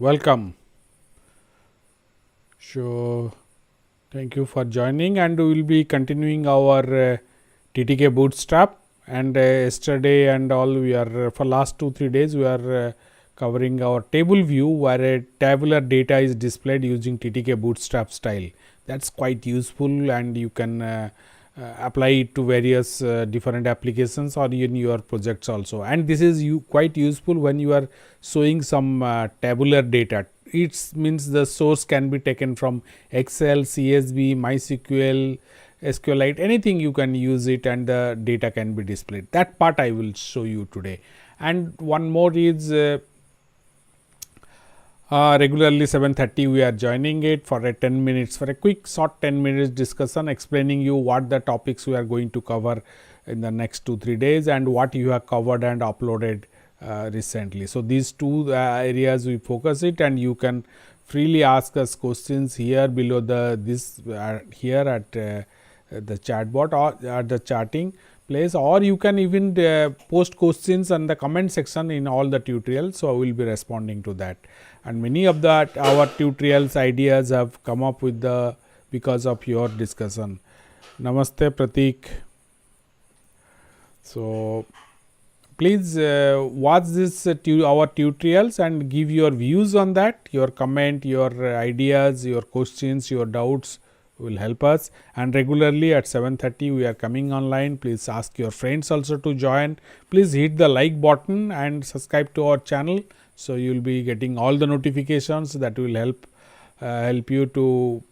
Welcome. So, thank you for joining, and we will be continuing our TTK Bootstrap. And yesterday and all, we are for last 2-3 days we are covering our table view, where a tabular data is displayed using TTK Bootstrap style. That's quite useful, and you can apply it to various different applications or in your projects also. And this is quite useful when you are showing some tabular data. It means the source can be taken from Excel, CSV, MySQL, SQLite, anything you can use it, and the data can be displayed. That part I will show you today. And one more is regularly 7:30 we are joining it for a 10 minutes, for a quick short 10 minutes discussion, explaining you what the topics we are going to cover in the next 2-3 days and what you have covered and uploaded recently. So, these two areas we focus it, and you can freely ask us questions here below this here at the chat bot or at the chatting place, or you can even post questions in the comment section in all the tutorials. So, I will be responding to that, and many of that our tutorials ideas have come up with because of your discussion. Namaste Pratik. So, please watch this our tutorials and give your views on that. Your comment, your ideas, your questions, your doubts will help us. And regularly at 7:30 we are coming online. Please ask your friends also to join. Please hit the like button and subscribe to our channel, so you will be getting all the notifications that will help you to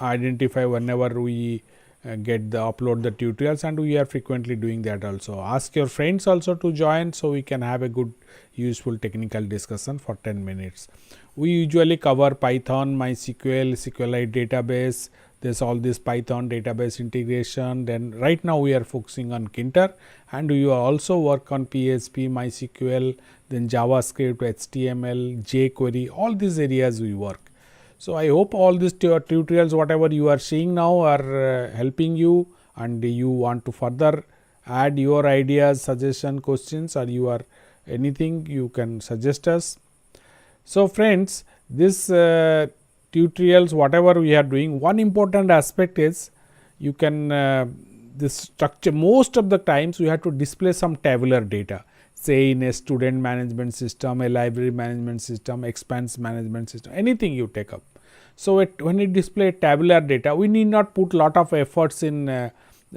identify whenever we upload the tutorials, and we are frequently doing that also. Ask your friends also to join, so we can have a good useful technical discussion for 10 minutes. We usually cover Python, MySQL, SQLite database. There's all this Python database integration. Then right now we are focusing on Tkinter, and we also work on PHP, MySQL, then JavaScript, HTML, jQuery, all these areas we work. So, I hope all these tutorials whatever you are seeing now are helping you, and you want to further add your ideas, suggestion, questions, or you are anything you can suggest us. So, friends, this tutorials whatever we are doing, one important aspect is you can this structure. Most of the times we have to display some tabular data, say in a student management system, a library management system, expense management system, anything you take up. So, when you display tabular data, we need not put lot of efforts in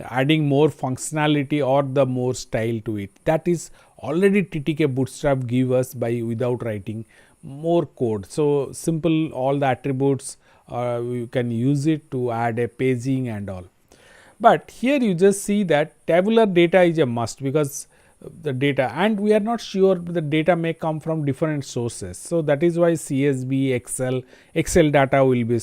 adding more functionality or the more style to it. That is already TTK Bootstrap give us without writing more code. So, simple, all the attributes you can use it to add a paging and all. But here you just see that tabular data is a must, because the data, and we are not sure the data may come from different sources. So, that is why CSV, Excel data will be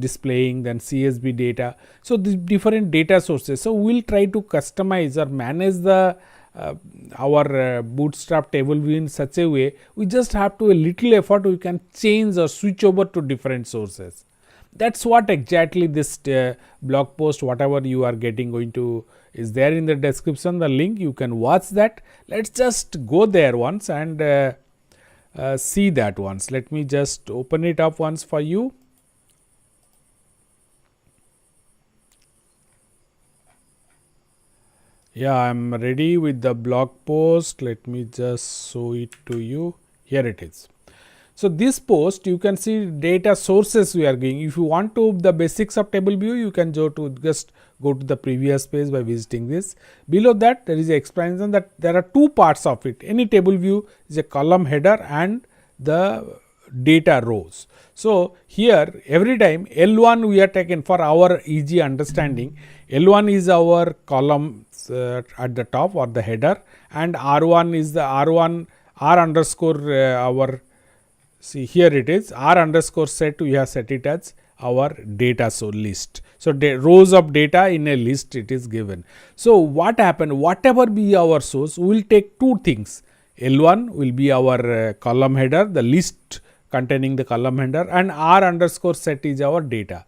displaying, then CSV data. So, the different data sources. So, we will try to customize or manage the our Bootstrap table view in such a way, we just have to a little effort, we can change or switch over to different sources. That's what exactly this blog post whatever you are getting going to is there in the description, the link, you can watch that. Let's just go there once and see that once. Let me just open it up once for you. Yeah, I am ready with the blog post. Let me just show it to you. Here it is. So, this post you can see data sources we are giving. If you want to the basics of table view, you can just go to the previous page by visiting this. Below that there is an explanation that there are two parts of it. Any table view is a column header and the data rows. So, here every time L1 we are taken for our easy understanding. L1 is our column at the top or the header, and R1 is the R1 R underscore our. See, here it is R underscore set, we have set it as our data list. So, rows of data in a list it is given. So, what happened, whatever be our source, we will take two things. L1 will be our column header, the list containing the column header, and R underscore set is our data.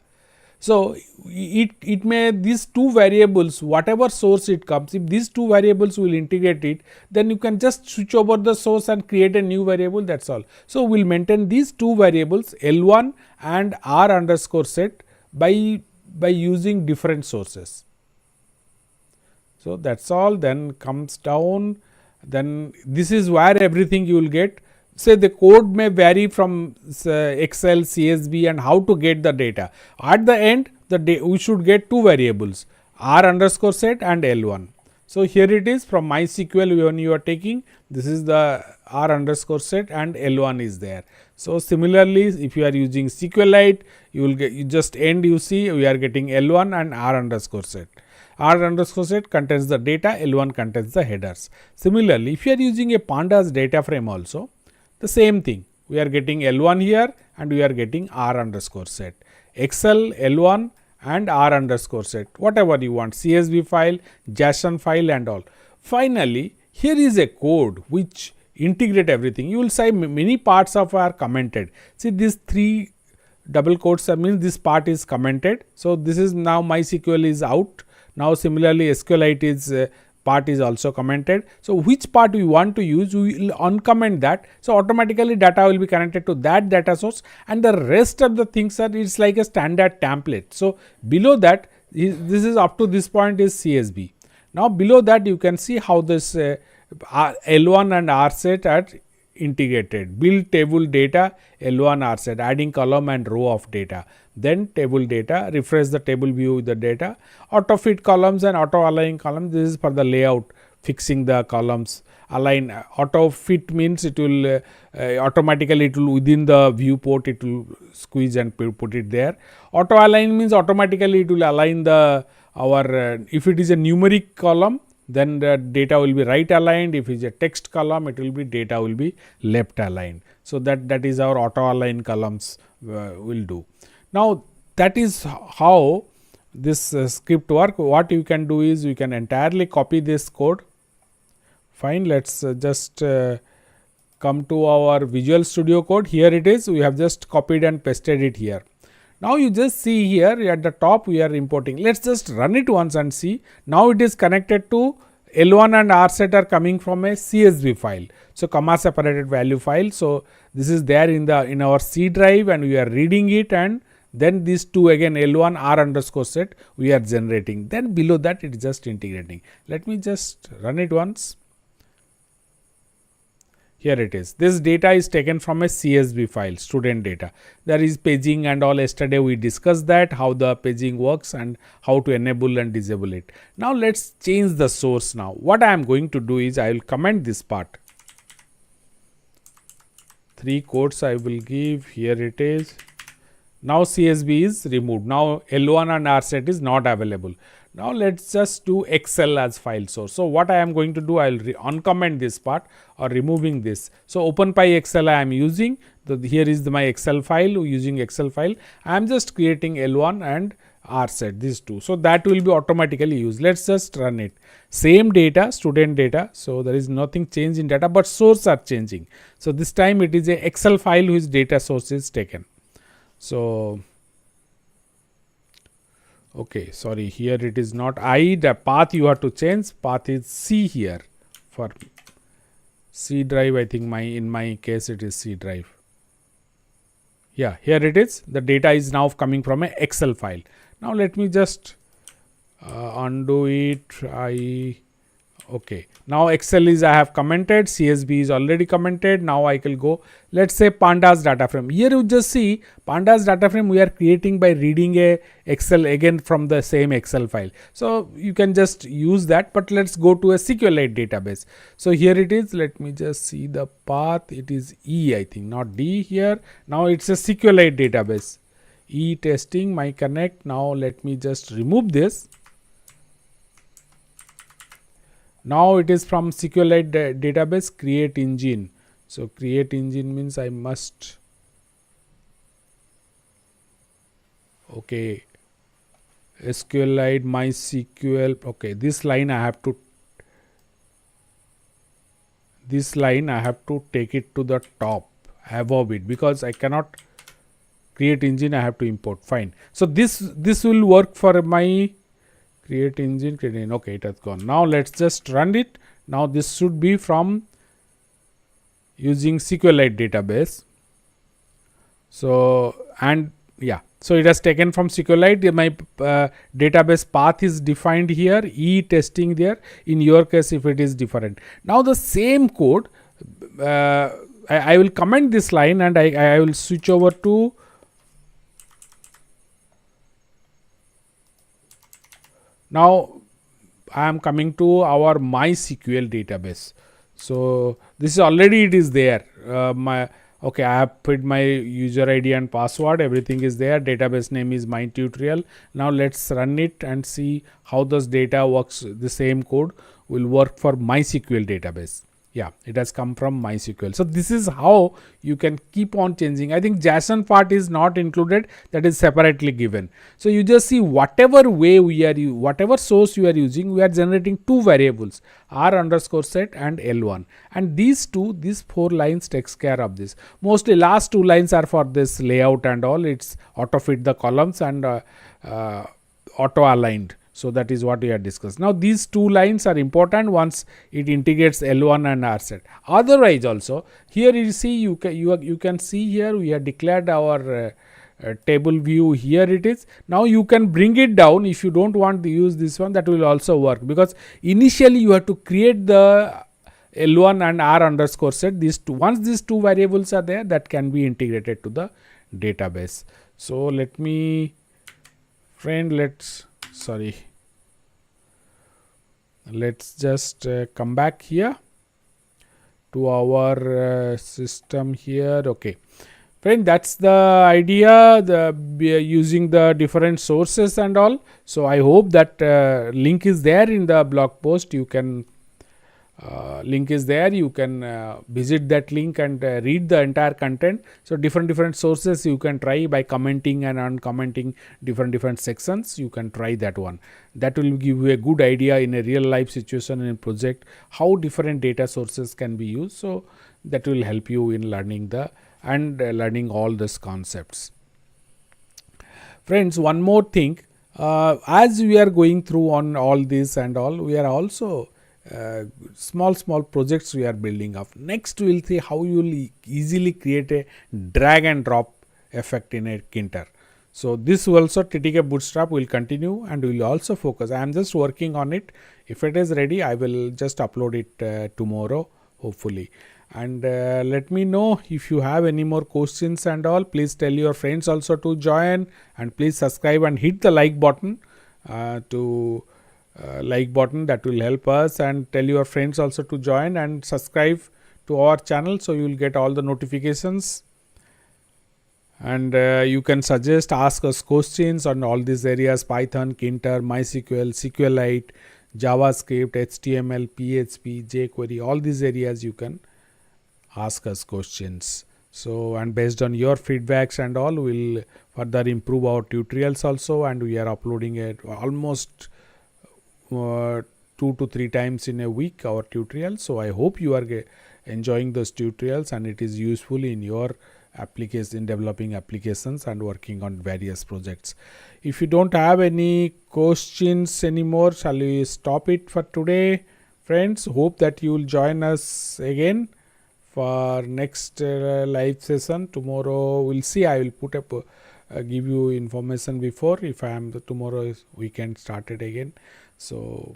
So, it may these two variables, whatever source it comes, if these two variables will integrate it, then you can just switch over the source and create a new variable, that is all. So, we will maintain these two variables L1 and R underscore set by using different sources. So, that is all. Then comes down, then this is where everything you will get. Say the code may vary from Excel, CSV and how to get the data. At the end, we should get two variables R underscore set and L1. So, here it is from MySQL when you are taking, this is the R underscore set and L1 is there. So, similarly, if you are using SQLite, you will get, you just end, you see we are getting L1 and R underscore set. R underscore set contains the data, L1 contains the headers. Similarly, if you are using a pandas data frame also, the same thing, we are getting L1 here and we are getting R underscore set. Excel, L1 and R underscore set, whatever you want, CSV file, JSON file and all. Finally, here is a code which integrate everything. You will see many parts of are commented. See these three double quotes means this part is commented. So, this is now MySQL is out. Now, similarly, SQLite is part is also commented. So, which part we want to use, we will uncomment that. So, automatically data will be connected to that data source and the rest of the things are, it's like a standard template. So, below that, this is up to this point is CSV. Now, below that you can see how this L1 and R set are integrated. Build table data L1 R set, adding column and row of data. Then table data, refresh the table view with the data, auto fit columns and auto align columns. This is for the layout, fixing the columns. Align, auto fit means it will automatically, it will within the viewport, it will squeeze and put it there. Auto align means automatically it will align the if it is a numeric column, then the data will be right aligned. If it is a text column, it will be data will be left aligned. So, that is our auto align columns will do. Now, that is how this script work. What you can do is you can entirely copy this code. Fine, let us just come to our Visual Studio Code. Here it is, we have just copied and pasted it here. Now, you just see here at the top we are importing. Let us just run it once and see. Now, it is connected to L1 and R set are coming from a CSV file. So, comma separated value file. So, this is there in our C drive and we are reading it, and then these two again L1 R underscore set we are generating. Then below that it is just integrating. Let me just run it once. Here it is. This data is taken from a CSV file, student data. There is paging and all. Yesterday we discussed that, how the paging works and how to enable and disable it. Now, let us change the source now. What I am going to do is I will comment this part. 3 quotes I will give. Here it is. Now, CSV is removed. Now, L1 and R set is not available. Now, let us just do Excel as file source. So, what I am going to do, I will uncomment this part or removing this. So, OpenPy Excel I am using. Here is my Excel file, using Excel file. I am just creating L1 and R set, these two. So, that will be automatically used. Let us just run it. Same data, student data. So, there is nothing change in data, but source are changing. So, this time it is a Excel file whose data source is taken. So, okay, sorry, here it is not I, the path you have to change, path is C here for C drive. I think in my case it is C drive. Yeah, here it is, the data is now coming from an Excel file. Now, let me just undo it. Okay, now Excel is I have commented, CSV is already commented. Now, I will go, let us say pandas data frame. Here you just see pandas data frame we are creating by reading a Excel again from the same Excel file. So, you can just use that, but let us go to a SQLite database. So, here it is, let me just see the path, it is E, I think, not D here. Now, it is a SQLite database, E testing my connect. Now, let me just remove this. Now, it is from SQLite database create engine. So, create engine means I must, okay, SQLite MySQL. Okay, this line I have to take it to the top above it, because I cannot create engine I have to import. Fine. So this will work for my create engine, okay, it has gone. Now let's just run it. Now this should be from using SQLite database. So, and yeah, so it has taken from SQLite. My database path is defined here, testing there. In your case, if it is different. Now the same code, I will comment this line and I will switch over to now I am coming to our MySQL database. So this is already it is there. Okay, I have put my user ID and password. Everything is there. Database name is MyTutorial. Now let's run it and see how this data works. The same code will work for MySQL database. Yeah, it has come from MySQL. So this is how you can keep on changing. I think JSON part is not included, that is separately given. So you just see whatever way we are, whatever source you are using, we are generating two variables, r_set and L1. And these 4 lines takes care of this. Mostly last 2 lines are for this layout and all. It's auto fit the columns and auto aligned. So that is what we have discussed. Now these 2 lines are important once it integrates L1 and rset. Otherwise also here you see you can see here we have declared our table view. Here it is. Now you can bring it down if you don't want to use this one. That will also work, because initially you have to create the L1 and r_set. These two, once these 2 variables are there, that can be integrated to the database. So let me let's just come back here to our system here. Okay, friend, that's the idea, using the different sources and all. So I hope that link is there in the blog post. You can link is there, you can visit that link and read the entire content. So different sources you can try by commenting and uncommenting different sections. You can try that one. That will give you a good idea in a real life situation in a project how different data sources can be used. So that will help you in learning learning all these concepts. Friends, one more thing, as we are going through on all this and all, we are also small projects we are building up. Next we will see how you will easily create a drag and drop effect in a Tkinter. So this also TtkBootstrap will continue and we will also focus. I am just working on it. If it is ready, I will just upload it tomorrow hopefully. And let me know if you have any more questions and all. Please tell your friends also to join, and please subscribe and hit the like button that will help us, and tell your friends also to join and subscribe to our channel, so you will get all the notifications. And you can ask us questions on all these areas: Python, Tkinter, MySQL, SQLite, JavaScript, HTML, PHP, jQuery. All these areas you can ask us questions. So, and based on your feedbacks and all, we'll further improve our tutorials also, and we are uploading it almost 2 to 3 times in a week, our tutorials. So I hope you are enjoying those tutorials and it is useful in your application, in developing applications and working on various projects. If you don't have any questions anymore, shall we stop it for today, friends? Hope that you will join us again for next live session tomorrow. We'll see. I will put up give you information before, if I am tomorrow is weekend started again. So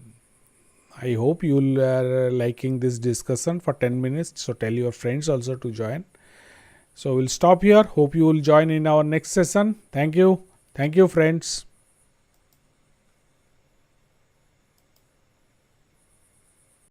I hope you will are liking this discussion for 10 minutes. So tell your friends also to join. So we'll stop here. Hope you will join in our next session. Thank you. Thank you, friends.